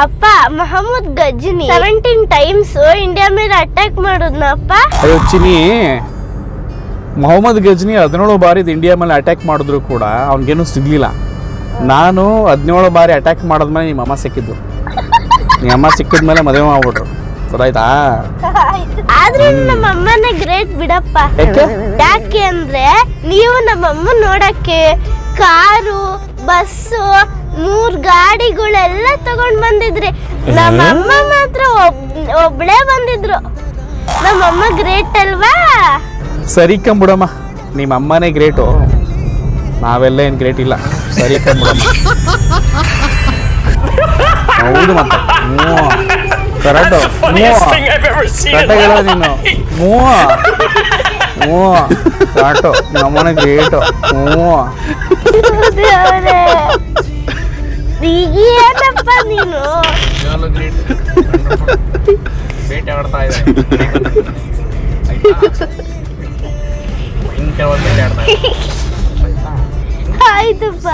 ಅಪ್ಪ Mohammed Gajni 17 times India ಮೇಲೆ attack ಮಾಡೋದ್ನಪ್ಪ. ಅಯ್ಯೋ ಚಿನಿ, ಮೊಹಮ್ಮದ್ ಗಜ್ನಿ 17 ಬಾರಿ ಇಂಡಿಯಾ ಮೇಲೆ ಅಟ್ಯಾಕ್ ಮಾಡಿದ್ರು ಕೂಡ ಅವ್ನಿಗೇನು ಸಿಗ್ಲಿಲ್ಲ. ನಾನು 17 ಬಾರಿ ಅಟ್ಯಾಕ್ ಮಾಡಿದ್ಮೇಲೆ ನಿಮ್ಮ ಅಮ್ಮ ಸಿಕ್ಕಿದ್ದು. ನಿಮ್ಮ ಅಮ್ಮ ಸಿಕ್ಕಿದ್ಮೇಲೆ ಮದುವೆ ಮಾಡ್ಬಿಟ್ರು. ಗೊತ್ತಾಯ್ತಾ? ಆದ್ರೆ ನಮ್ಮ ಅಮ್ಮನೇ ಗ್ರೇಟ್ ಬಿಡಪ್ಪ. ಯಾಕೆ ಅಂದ್ರೆ ನೀವು ನಮ್ಮಮ್ಮ ನೋಡಕ್ಕೆ ಕಾರು, ಬಸ್ಸು, 3 ಗಾಡಿಗಳೆಲ್ಲ ತಗೊಂಡ್ ಬಂದಿದ್ರಿ. ನಮ್ಮಮ್ಮ ಮಾತ್ರ ಒಬ್ಳೇ ಬಂದಿದ್ರು. ನಮ್ಮಮ್ಮ ಗ್ರೇಟ್ ಅಲ್ವಾ? ಸರಿ ಕಂಬಿಡಮ್ಮ, ನಿಮ್ಮ ಅಮ್ಮನೇ ಗ್ರೇಟು, ನಾವೆಲ್ಲ ಏನು ಗ್ರೇಟ್ ಇಲ್ಲ. ಸರಿ ಕಂಬಿಡಮ್ಮ. ಹೌದು ಮತ್ತೆ ಕರೆಕ್ಟು. ಕರೆಕ್ಟಾಗಿ ಹೇಳೋ ನೀನು. ಕರೆಕ್ಟು, ನಮ್ಮನೆ ಗ್ರೇಟು. ಏನಪ್ಪ ನೀನು? ಬೇಟೆ ಆಡ್ತಾ ಇದೆ. ಆಯ್ತಪ್ಪ.